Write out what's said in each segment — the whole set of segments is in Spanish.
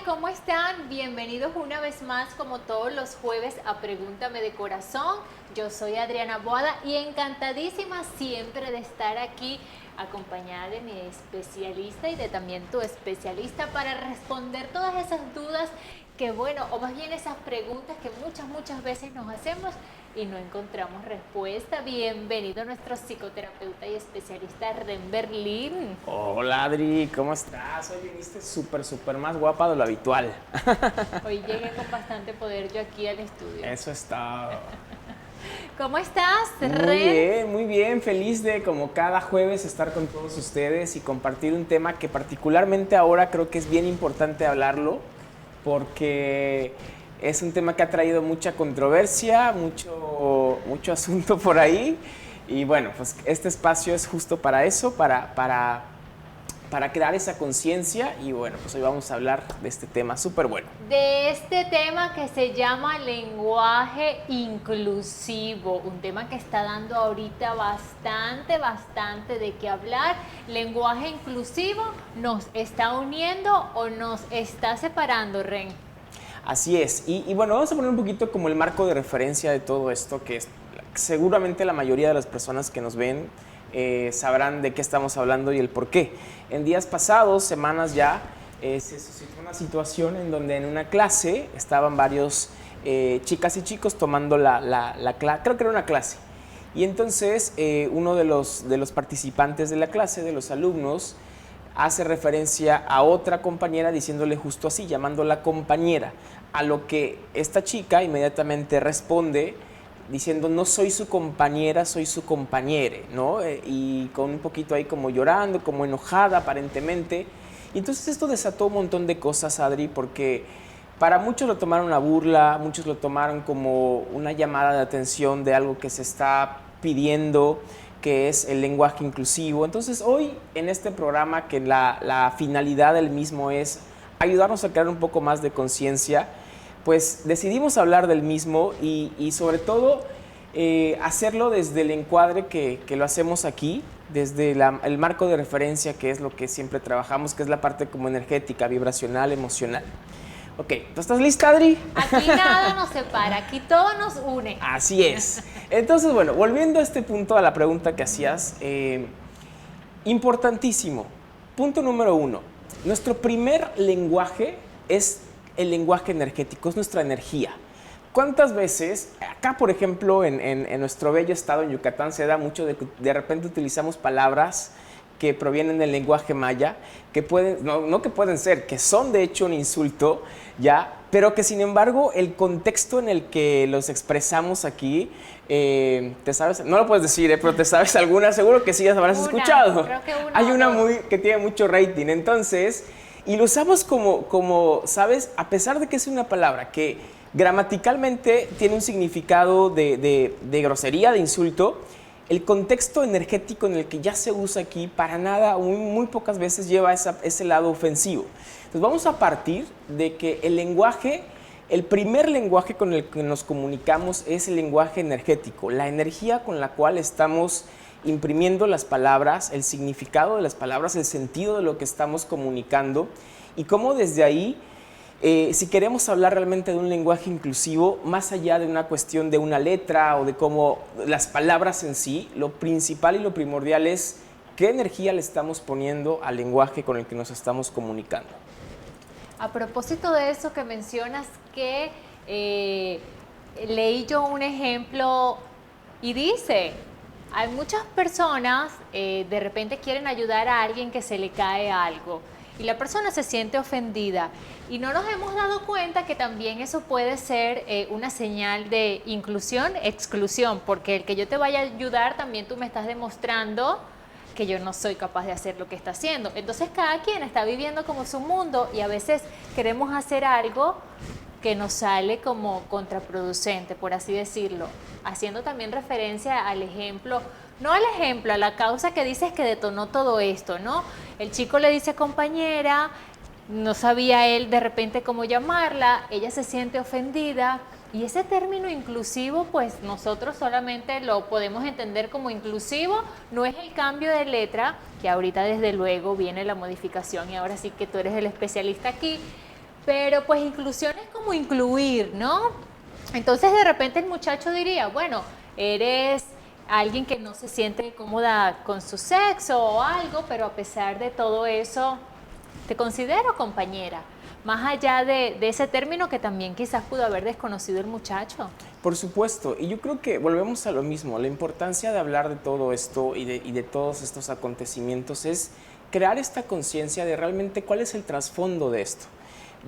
¿cómo están? Bienvenidos una vez más, como todos los jueves, a Pregúntame de Corazón. Yo soy Adriana Boada y encantadísima siempre de estar aquí acompañada de mi especialista y de también tu especialista para responder todas esas dudas que, bueno, o más bien esas preguntas que muchas veces nos hacemos y no encontramos respuesta. Bienvenido nuestro psicoterapeuta y especialista Ren Berlín. Hola Adri, ¿cómo estás? Hoy viniste súper más guapa de lo habitual. Hoy llegué con bastante poder yo aquí al estudio. Eso está. ¿Cómo estás, Ren? Muy bien, feliz de como cada jueves estar con todos ustedes y compartir un tema que particularmente ahora creo que es bien importante hablarlo porque es un tema que ha traído mucha controversia, mucho asunto por ahí y bueno, pues este espacio es justo para eso, para crear esa conciencia y bueno, pues hoy vamos a hablar de este tema súper bueno. De este tema que se llama lenguaje inclusivo, un tema que está dando ahorita bastante de qué hablar. Lenguaje inclusivo, ¿nos está uniendo o nos está separando, Ren? Así es, y bueno, vamos a poner un poquito como el marco de referencia de todo esto, que es, seguramente la mayoría de las personas que nos ven sabrán de qué estamos hablando y el por qué. En días pasados, semanas ya, se suscitó una situación en donde en una clase estaban varios chicas y chicos tomando la clase, creo que era una clase, y entonces uno de los participantes de la clase, de los alumnos, hace referencia a otra compañera diciéndole justo así, llamándola compañera, a lo que esta chica inmediatamente responde diciendo no soy su compañera, soy su compañere, ¿no? Y con un poquito ahí como llorando, como enojada aparentemente. Y entonces esto desató un montón de cosas, Adri, porque para muchos lo tomaron a burla, muchos lo tomaron como una llamada de atención de algo que se está pidiendo, que es el lenguaje inclusivo. Entonces hoy en este programa, que la finalidad del mismo es ayudarnos a crear un poco más de conciencia, pues decidimos hablar del mismo y sobre todo hacerlo desde el encuadre que lo hacemos aquí, desde el marco de referencia, que es lo que siempre trabajamos, que es la parte como energética, vibracional, emocional. Ok, ¿tú estás lista, Adri? Aquí nada nos separa, aquí todo nos une. Así es. Entonces, bueno, volviendo a este punto, a la pregunta que hacías, importantísimo. Punto número 1. Nuestro primer lenguaje es el lenguaje energético, es nuestra energía. ¿Cuántas veces, acá por ejemplo, en nuestro bello estado en Yucatán, se da mucho de repente utilizamos palabras que provienen del lenguaje maya, que pueden, no que pueden ser, que son de hecho un insulto, ya, pero que sin embargo el contexto en el que los expresamos aquí, ¿te sabes? No lo puedes decir, pero ¿te sabes alguna? Seguro que sí, ya habrás escuchado. Creo que una. Hay una que tiene mucho rating, entonces, y lo usamos como, ¿sabes? A pesar de que es una palabra que gramaticalmente tiene un significado de grosería, de insulto, el contexto energético en el que ya se usa aquí para nada, muy pocas veces lleva ese lado ofensivo. Entonces vamos a partir de que el primer lenguaje con el que nos comunicamos es el lenguaje energético, la energía con la cual estamos imprimiendo las palabras, el significado de las palabras, el sentido de lo que estamos comunicando y cómo desde ahí, si queremos hablar realmente de un lenguaje inclusivo, más allá de una cuestión de una letra o de cómo las palabras en sí, lo principal y lo primordial es qué energía le estamos poniendo al lenguaje con el que nos estamos comunicando. A propósito de eso que mencionas, que leí yo un ejemplo y dice, hay muchas personas de repente quieren ayudar a alguien que se le cae algo y la persona se siente ofendida y no nos hemos dado cuenta que también eso puede ser una señal de inclusión, exclusión, porque el que yo te vaya a ayudar también tú me estás demostrando que yo no soy capaz de hacer lo que está haciendo. Entonces cada quien está viviendo como su mundo y a veces queremos hacer algo que nos sale como contraproducente, por así decirlo, haciendo también referencia al ejemplo, no al ejemplo, a la causa que dices que detonó todo esto, ¿no? El chico le dice compañera, no sabía él de repente cómo llamarla, ella se siente ofendida y ese término inclusivo, pues nosotros solamente lo podemos entender como inclusivo, no es el cambio de letra, que ahorita desde luego viene la modificación y ahora sí que tú eres el especialista aquí, pero pues inclusión es como incluir, ¿no? Entonces de repente el muchacho diría, bueno, eres alguien que no se siente cómoda con su sexo o algo, pero a pesar de todo eso, te considero compañera. Más allá de ese término que también quizás pudo haber desconocido el muchacho. Por supuesto, y yo creo que volvemos a lo mismo, la importancia de hablar de todo esto y de todos estos acontecimientos es crear esta conciencia de realmente cuál es el trasfondo de esto.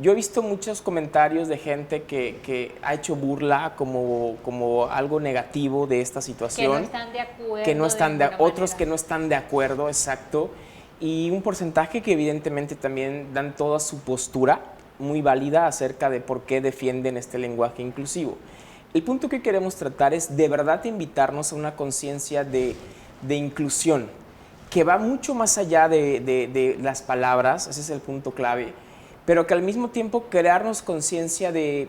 Yo he visto muchos comentarios de gente que ha hecho burla como algo negativo de esta situación. Que no están de acuerdo. Que no están otros que no están de acuerdo, exacto. Y un porcentaje que evidentemente también dan toda su postura muy válida acerca de por qué defienden este lenguaje inclusivo. El punto que queremos tratar es de verdad invitarnos a una conciencia de inclusión, que va mucho más allá de las palabras, ese es el punto clave, pero que al mismo tiempo crearnos conciencia de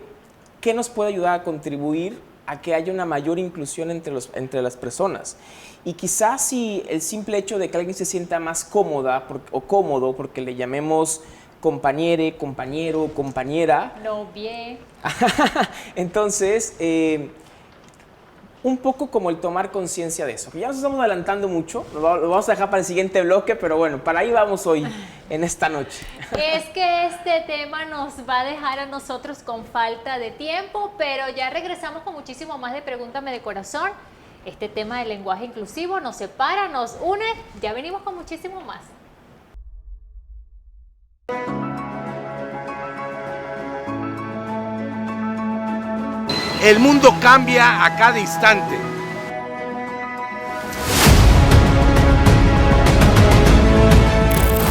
qué nos puede ayudar a contribuir a que haya una mayor inclusión entre las personas. Y quizás si el simple hecho de que alguien se sienta más cómoda o cómodo porque le llamemos compañere, compañero, compañera. No, bien. Entonces, un poco como el tomar conciencia de eso. Que ya nos estamos adelantando mucho, lo vamos a dejar para el siguiente bloque, pero bueno, para ahí vamos hoy, en esta noche. Es que este tema nos va a dejar a nosotros con falta de tiempo, pero ya regresamos con muchísimo más de Pregúntame de Corazón. Este tema del lenguaje inclusivo nos separa, nos une, ya venimos con muchísimo más. El mundo cambia a cada instante.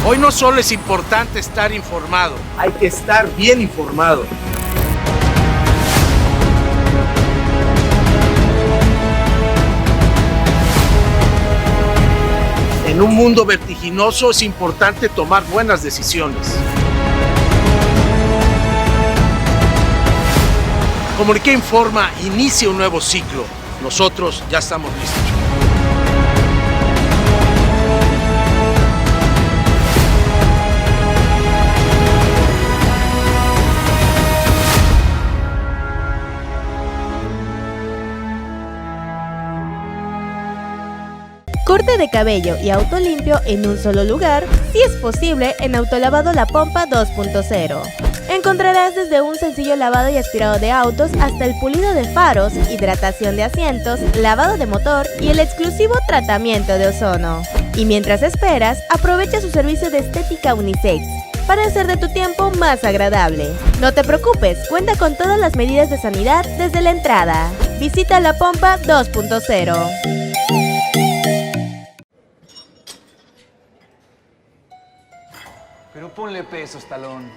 Hoy no solo es importante estar informado, hay que estar bien informado. En un mundo vertiginoso es importante tomar buenas decisiones. Comuniqué Informa inicia un nuevo ciclo. Nosotros ya estamos listos. Corte de cabello y auto limpio en un solo lugar, si es posible, en Autolavado La Pompa 2.0. Encontrarás desde un sencillo lavado y aspirado de autos hasta el pulido de faros, hidratación de asientos, lavado de motor y el exclusivo tratamiento de ozono. Y mientras esperas, aprovecha su servicio de estética unisex para hacer de tu tiempo más agradable. No te preocupes, cuenta con todas las medidas de sanidad desde la entrada. Visita La Pompa 2.0. Pero ponle pesos, Talón.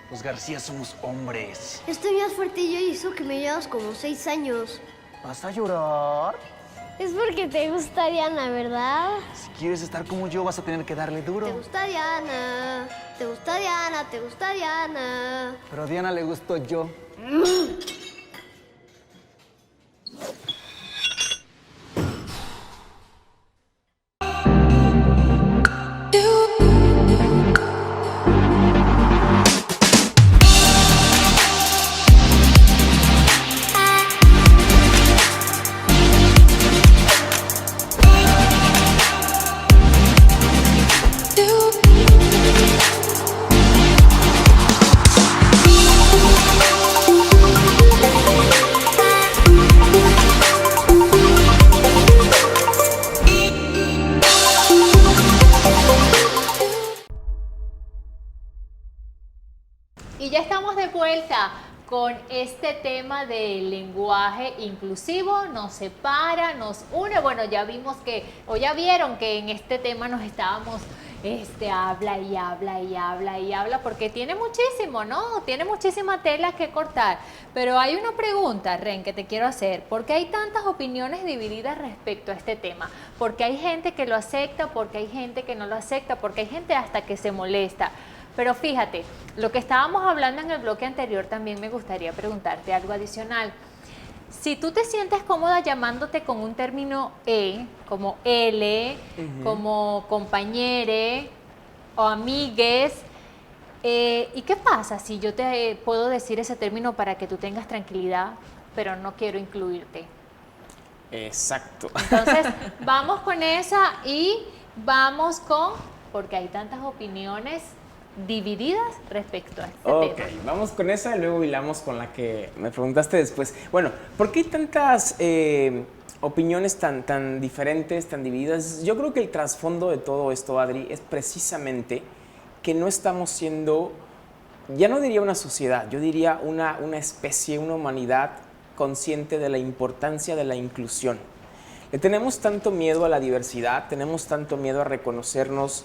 Los García somos hombres. Estoy más fuerte yo y eso que me llevas como 6 años. ¿Vas a llorar? Es porque te gusta Diana, ¿verdad? Si quieres estar como yo, vas a tener que darle duro. Te gusta Diana, te gusta Diana, te gusta Diana. Pero a Diana le gustó yo. Y ya estamos de vuelta con este tema del lenguaje inclusivo, nos separa, nos une. Bueno, ya vimos que, o ya vieron que en este tema nos estábamos, habla y habla y habla y habla, porque tiene muchísimo, ¿no? Tiene muchísima tela que cortar. Pero hay una pregunta, Ren, que te quiero hacer. ¿Por qué hay tantas opiniones divididas respecto a este tema? Porque hay gente que lo acepta, porque hay gente que no lo acepta, porque hay gente hasta que se molesta. Pero fíjate, lo que estábamos hablando en el bloque anterior, también me gustaría preguntarte algo adicional. Si tú te sientes cómoda llamándote con un término como L, como compañere o amigues, ¿Y qué pasa si yo te puedo decir ese término para que tú tengas tranquilidad, pero no quiero incluirte? Exacto. Entonces, vamos con esa y vamos con, porque hay tantas opiniones divididas respecto a este Ok, tema. vamos con esa y luego hilamos con la que me preguntaste después. Bueno, ¿por qué hay tantas opiniones tan diferentes, tan divididas? Yo creo que el trasfondo de todo esto, Adri, es precisamente que no estamos siendo, ya no diría una sociedad, yo diría una especie, una humanidad consciente de la importancia de la inclusión. Le tenemos tanto miedo a la diversidad, tenemos tanto miedo a reconocernos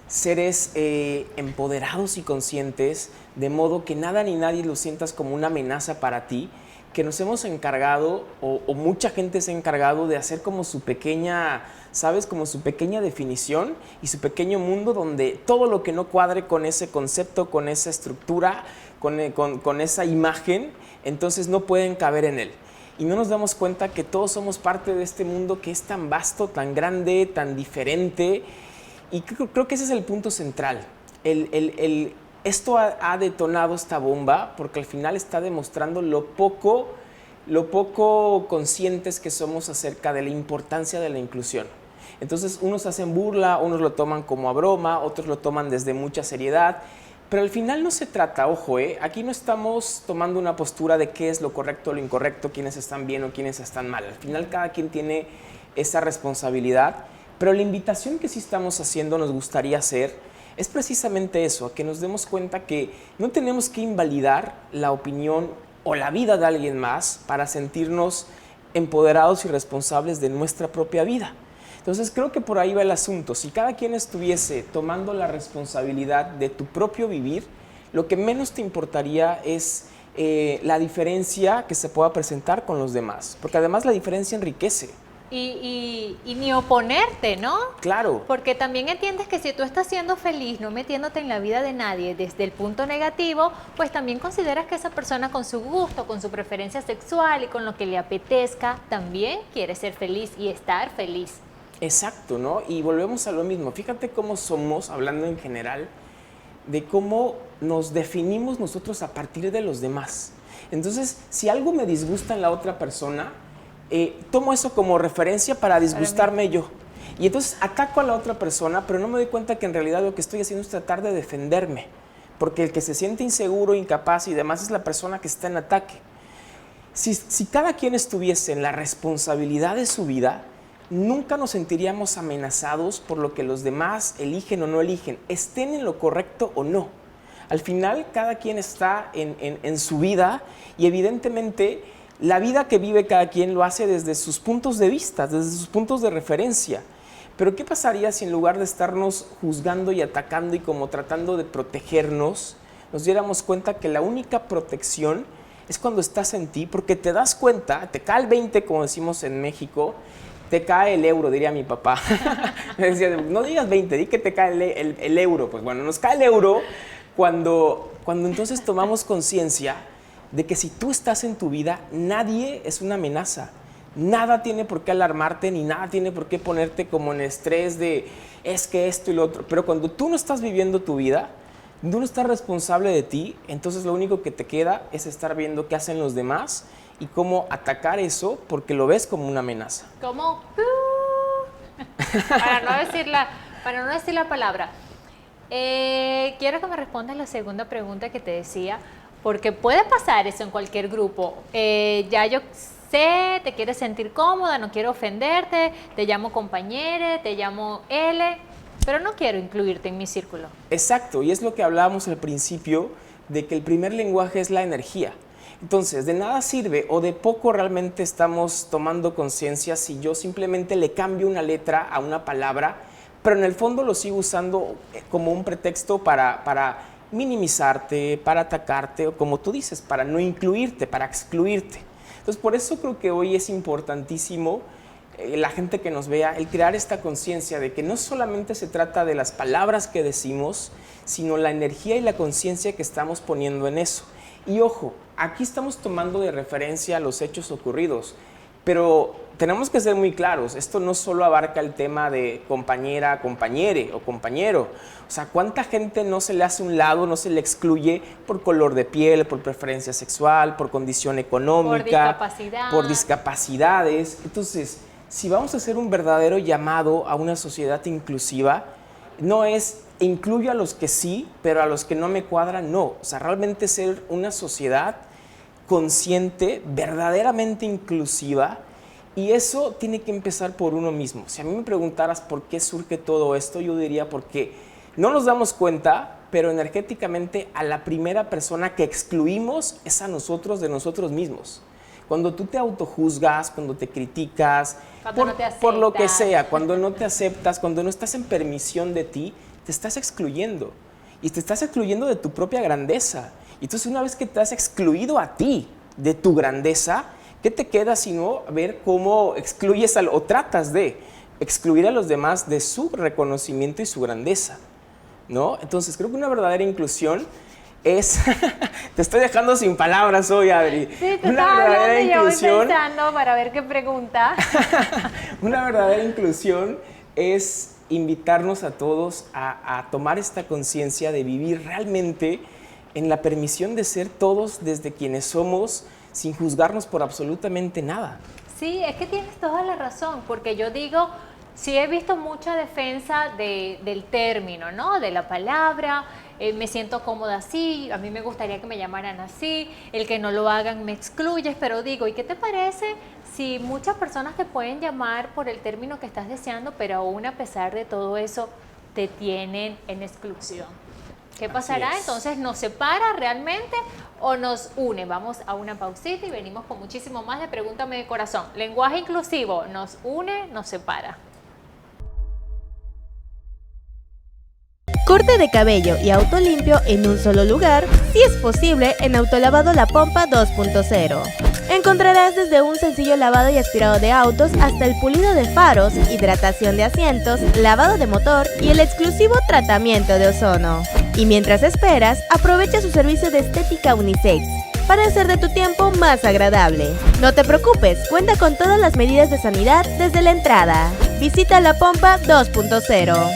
seres empoderados y conscientes, de modo que nada ni nadie lo sientas como una amenaza para ti, que nos hemos encargado, o mucha gente se ha encargado de hacer como su pequeña, ¿sabes? Como su pequeña definición y su pequeño mundo donde todo lo que no cuadre con ese concepto, con esa estructura, con esa imagen, entonces no pueden caber en él. Y no nos damos cuenta que todos somos parte de este mundo que es tan vasto, tan grande, tan diferente. Y creo que ese es el punto central. Esto ha detonado esta bomba porque al final está demostrando lo poco conscientes que somos acerca de la importancia de la inclusión. Entonces unos hacen burla, unos lo toman como a broma, otros lo toman desde mucha seriedad, pero al final no se trata, ojo, aquí no estamos tomando una postura de qué es lo correcto o lo incorrecto, quiénes están bien o quiénes están mal. Al final cada quien tiene esa responsabilidad, pero la invitación que sí estamos haciendo, nos gustaría hacer, es precisamente eso, a que nos demos cuenta que no tenemos que invalidar la opinión o la vida de alguien más para sentirnos empoderados y responsables de nuestra propia vida. Entonces creo que por ahí va el asunto. Si cada quien estuviese tomando la responsabilidad de tu propio vivir, lo que menos te importaría es la diferencia que se pueda presentar con los demás, porque además la diferencia enriquece. Y ni oponerte, ¿no? Claro. Porque también entiendes que si tú estás siendo feliz, no metiéndote en la vida de nadie desde el punto negativo, pues también consideras que esa persona con su gusto, con su preferencia sexual y con lo que le apetezca, también quiere ser feliz y estar feliz. Exacto, ¿no? Y volvemos a lo mismo. Fíjate cómo somos, hablando en general, de cómo nos definimos nosotros a partir de los demás. Entonces, si algo me disgusta en la otra persona, tomo eso como referencia para disgustarme yo. Y entonces ataco a la otra persona, pero no me doy cuenta que en realidad lo que estoy haciendo es tratar de defenderme. Porque el que se siente inseguro, incapaz y demás es la persona que está en ataque. Si cada quien estuviese en la responsabilidad de su vida, nunca nos sentiríamos amenazados por lo que los demás eligen o no eligen, estén en lo correcto o no. Al final, cada quien está en su vida y evidentemente la vida que vive cada quien lo hace desde sus puntos de vista, desde sus puntos de referencia. Pero ¿qué pasaría si en lugar de estarnos juzgando y atacando y como tratando de protegernos, nos diéramos cuenta que la única protección es cuando estás en ti, porque te das cuenta, te cae el 20, como decimos en México, te cae el euro, diría mi papá. Me decía, no digas 20, di que te cae el euro. Pues bueno, nos cae el euro cuando entonces tomamos conciencia de que si tú estás en tu vida, nadie es una amenaza. Nada tiene por qué alarmarte, ni nada tiene por qué ponerte como en estrés de es que esto y lo otro. Pero cuando tú no estás viviendo tu vida, tú no estás responsable de ti, entonces lo único que te queda es estar viendo qué hacen los demás y cómo atacar eso porque lo ves como una amenaza. ¿Cómo? Para no decir la palabra. Quiero que me respondas la segunda pregunta que te decía, porque puede pasar eso en cualquier grupo. Ya yo sé, te quieres sentir cómoda, no quiero ofenderte, te llamo compañere, te llamo L, pero no quiero incluirte en mi círculo. Exacto, y es lo que hablábamos al principio, de que el primer lenguaje es la energía. Entonces, de nada sirve o de poco realmente estamos tomando conciencia si yo simplemente le cambio una letra a una palabra, pero en el fondo lo sigo usando como un pretexto para minimizarte, para atacarte, o como tú dices, para no incluirte, para excluirte. Entonces, por eso creo que hoy es importantísimo la gente que nos vea, el crear esta conciencia de que no solamente se trata de las palabras que decimos, sino la energía y la conciencia que estamos poniendo en eso. Y ojo, aquí estamos tomando de referencia los hechos ocurridos, Pero tenemos que ser muy claros, esto no solo abarca el tema de compañera, compañere o compañero. O sea, ¿cuánta gente no se le hace a un lado, no se le excluye por color de piel, por preferencia sexual, por condición económica, por discapacidades? Entonces, si vamos a hacer un verdadero llamado a una sociedad inclusiva, no es incluyo a los que sí, pero a los que no me cuadran, no. O sea, realmente ser una sociedad consciente, verdaderamente inclusiva, y eso tiene que empezar por uno mismo. Si a mí me preguntaras por qué surge todo esto, yo diría porque no nos damos cuenta, pero energéticamente a la primera persona que excluimos es a nosotros de nosotros mismos. Cuando tú te autojuzgas, cuando te criticas, por lo que sea, cuando no te aceptas, cuando no estás en permisión de ti, te estás excluyendo. Y te estás excluyendo de tu propia grandeza. Y entonces una vez que te has excluido a ti de tu grandeza, ¿qué te queda sino ver cómo excluyes o tratas de excluir a los demás de su reconocimiento y su grandeza, ¿no? Entonces creo que una verdadera inclusión es... Te estoy dejando sin palabras hoy, Adri. Sí, te una estaba verdadera hablando y yo voy inclusión, pensando para ver qué pregunta. una verdadera inclusión es invitarnos a todos a tomar esta conciencia de vivir realmente en la permisión de ser todos desde quienes somos, sin juzgarnos por absolutamente nada. Sí, es que tienes toda la razón, porque yo digo, sí he visto mucha defensa del término, ¿no? De la palabra, me siento cómoda así, a mí me gustaría que me llamaran así, el que no lo hagan me excluyes, pero digo, ¿y qué te parece si muchas personas te pueden llamar por el término que estás deseando, pero aún a pesar de todo eso te tienen en exclusión? ¿Qué pasará? Entonces, ¿nos separa realmente o nos une? Vamos a una pausita y venimos con muchísimo más de Pregúntame de Corazón. Lenguaje inclusivo, ¿nos une, nos separa? Corte de cabello y auto limpio en un solo lugar, si es posible, en Autolavado La Pompa 2.0. Encontrarás desde un sencillo lavado y aspirado de autos hasta el pulido de faros, hidratación de asientos, lavado de motor y el exclusivo tratamiento de ozono. Y mientras esperas, aprovecha su servicio de estética unisex para hacer de tu tiempo más agradable. No te preocupes, cuenta con todas las medidas de sanidad desde la entrada. Visita La Pompa 2.0.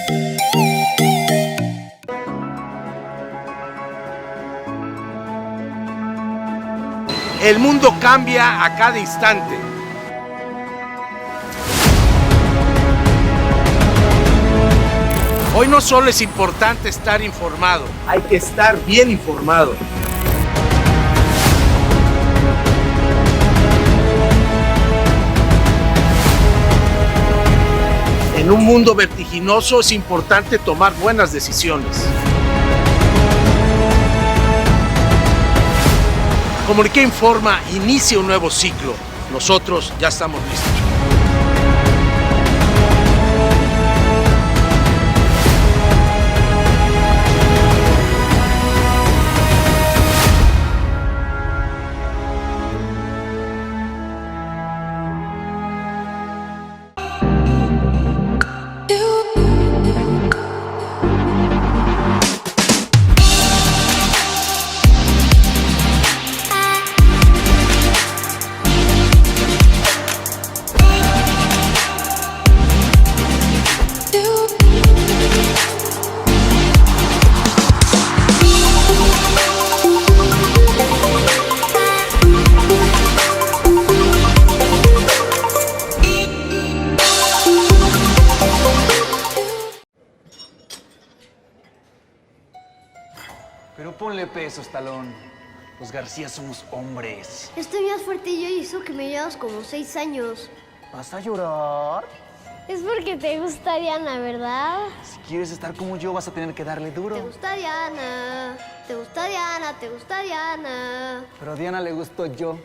El mundo cambia a cada instante. Hoy no solo es importante estar informado, hay que estar bien informado. En un mundo vertiginoso es importante tomar buenas decisiones. Comuniqué Informa inicia un nuevo ciclo. Nosotros ya estamos listos. Pero ponle pesos, Talón. Los García somos hombres. Estoy más fuerte yo y eso que me llevas como 6 años. ¿Vas a llorar? Es porque te gusta Diana, ¿verdad? Si quieres estar como yo, vas a tener que darle duro. Te gusta Diana, te gusta Diana, te gusta Diana. Pero a Diana le gustó yo.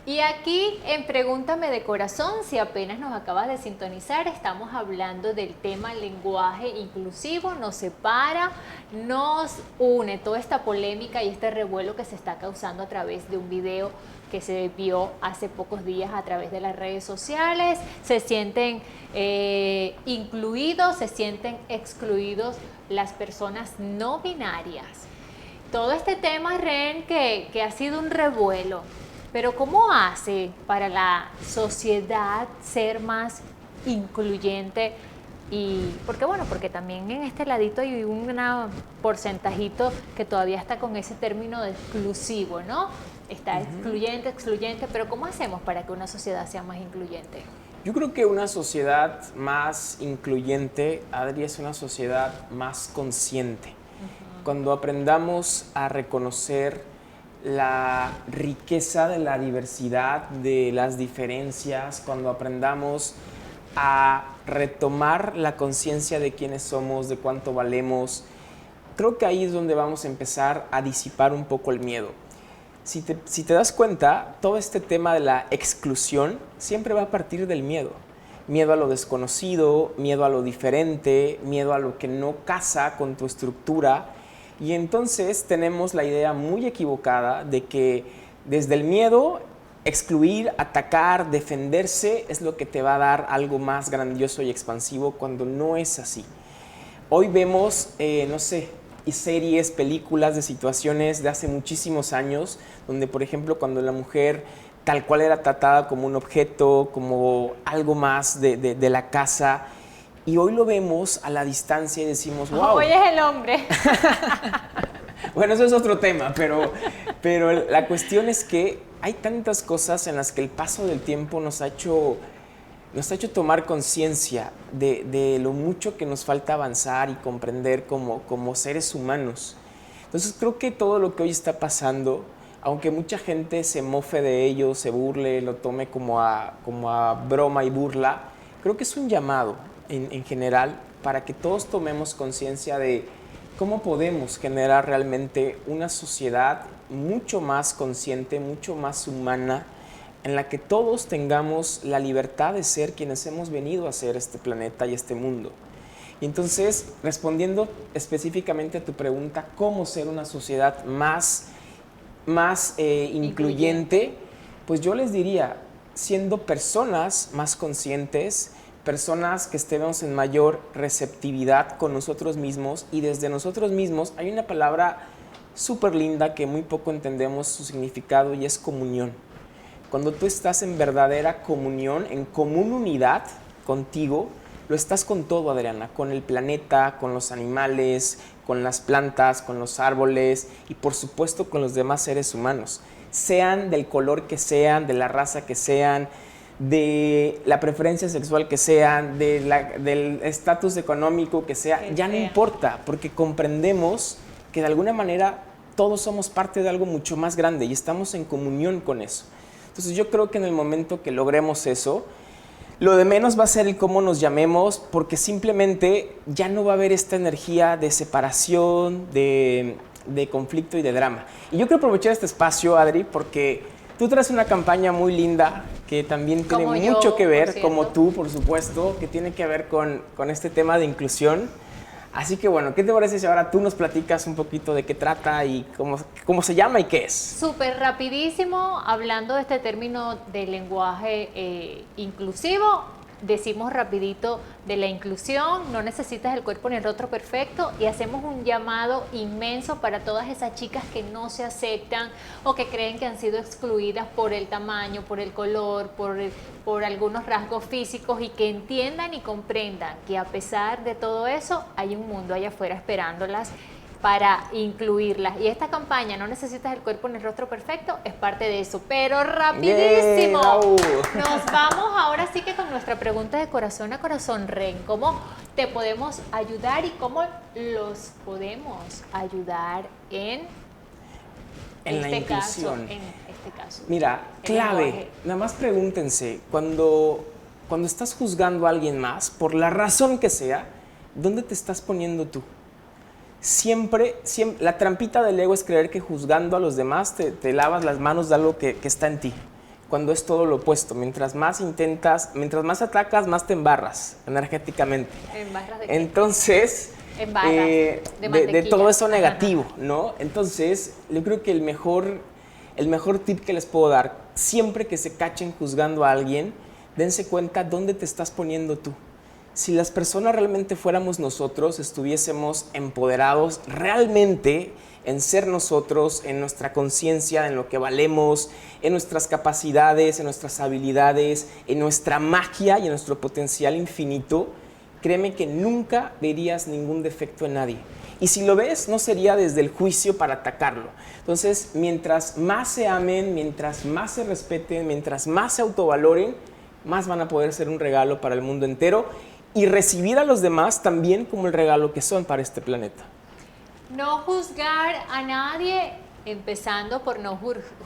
Y aquí en Pregúntame de Corazón, si apenas nos acabas de sintonizar, estamos hablando del tema lenguaje inclusivo, nos separa, nos une, toda esta polémica y este revuelo que se está causando a través de un video que se vio hace pocos días a través de las redes sociales. Se sienten incluidos, se sienten excluidos las personas no binarias. Todo este tema, Ren, que ha sido un revuelo, pero ¿cómo hace para la sociedad ser más incluyente? Y porque también en este ladito hay un porcentajito que todavía está con ese término de exclusivo, ¿no? Está excluyente, pero ¿cómo hacemos para que una sociedad sea más incluyente? Yo creo que una sociedad más incluyente, Adri, es una sociedad más consciente. Cuando aprendamos a reconocer la riqueza de la diversidad, de las diferencias, cuando aprendamos a retomar la conciencia de quiénes somos, de cuánto valemos, creo que ahí es donde vamos a empezar a disipar un poco el miedo. Si te das cuenta, todo este tema de la exclusión siempre va a partir del miedo. Miedo a lo desconocido, miedo a lo diferente, miedo a lo que no casa con tu estructura. Y entonces tenemos la idea muy equivocada de que desde el miedo, excluir, atacar, defenderse es lo que te va a dar algo más grandioso y expansivo, cuando no es así. Hoy vemos, series, películas de situaciones de hace muchísimos años, donde, por ejemplo, cuando la mujer tal cual era tratada como un objeto, como algo más de la casa, y hoy lo vemos a la distancia y decimos, wow. Hoy es el hombre. Bueno, eso es otro tema, pero la cuestión es que hay tantas cosas en las que el paso del tiempo nos ha hecho tomar conciencia de lo mucho que nos falta avanzar y comprender como seres humanos. Entonces creo que todo lo que hoy está pasando, aunque mucha gente se mofe de ello, se burle, lo tome como a broma y burla, creo que es un llamado en general para que todos tomemos conciencia de cómo podemos generar realmente una sociedad mucho más consciente, mucho más humana, en la que todos tengamos la libertad de ser quienes hemos venido a ser este planeta y este mundo. Y entonces, respondiendo específicamente a tu pregunta, ¿cómo ser una sociedad más incluyente? Pues yo les diría, siendo personas más conscientes, personas que estemos en mayor receptividad con nosotros mismos, y desde nosotros mismos hay una palabra súper linda que muy poco entendemos su significado, y es comunión. Cuando tú estás en verdadera comunión, en común unidad contigo, lo estás con todo, Adriana, con el planeta, con los animales, con las plantas, con los árboles y por supuesto con los demás seres humanos, sean del color que sean, de la raza que sean, de la preferencia sexual que sean, del estatus económico que sea, ya no importa, porque comprendemos que de alguna manera todos somos parte de algo mucho más grande y estamos en comunión con eso. Entonces yo creo que en el momento que logremos eso, lo de menos va a ser el cómo nos llamemos, porque simplemente ya no va a haber esta energía de separación, de conflicto y de drama. Y yo quiero aprovechar este espacio, Adri, porque tú traes una campaña muy linda que también tiene mucho que ver, como tú, por supuesto, que tiene que ver con este tema de inclusión. Así que bueno, ¿qué te parece si ahora tú nos platicas un poquito de qué trata y cómo se llama y qué es? Súper rapidísimo, hablando de este término de lenguaje inclusivo, decimos rapidito de la inclusión, no necesitas el cuerpo ni el rostro perfecto, y hacemos un llamado inmenso para todas esas chicas que no se aceptan o que creen que han sido excluidas por el tamaño, por el color, por algunos rasgos físicos, y que entiendan y comprendan que a pesar de todo eso hay un mundo allá afuera esperándolas para incluirlas. Y esta campaña, no necesitas el cuerpo ni el rostro perfecto, es parte de eso. Pero rapidísimo, nos vamos ahora sí que con nuestra pregunta de corazón a corazón, Ren. ¿Cómo te podemos ayudar y cómo los podemos ayudar en la inclusión? En este caso. Mira, clave, nada más pregúntense, cuando estás juzgando a alguien más, por la razón que sea, ¿dónde te estás poniendo tú? Siempre, la trampita del ego es creer que juzgando a los demás te lavas las manos de algo que está en ti, cuando es todo lo opuesto. Mientras más atacas, más te embarras energéticamente. ¿Embarras de qué? Entonces, de todo eso negativo, ¿no? Entonces, yo creo que el mejor tip que les puedo dar, siempre que se cachen juzgando a alguien, dense cuenta dónde te estás poniendo tú. Si las personas realmente fuéramos nosotros, estuviésemos empoderados realmente en ser nosotros, en nuestra conciencia, en lo que valemos, en nuestras capacidades, en nuestras habilidades, en nuestra magia y en nuestro potencial infinito, créeme que nunca verías ningún defecto en nadie. Y si lo ves, no sería desde el juicio para atacarlo. Entonces, mientras más se amen, mientras más se respeten, mientras más se autovaloren, más van a poder ser un regalo para el mundo entero y recibir a los demás también como el regalo que son para este planeta. No juzgar a nadie, empezando por no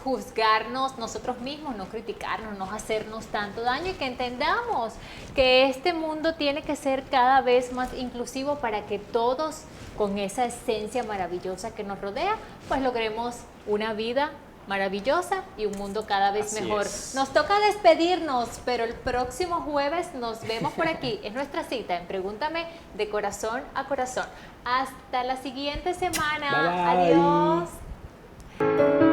juzgarnos nosotros mismos, no criticarnos, no hacernos tanto daño y que entendamos que este mundo tiene que ser cada vez más inclusivo para que todos, con esa esencia maravillosa que nos rodea, pues logremos una vida maravillosa y un mundo cada vez Así mejor. es. Nos toca despedirnos, pero el próximo jueves nos vemos por aquí. Es nuestra cita en Pregúntame de Corazón a Corazón. Hasta la siguiente semana. Bye, bye. Adiós.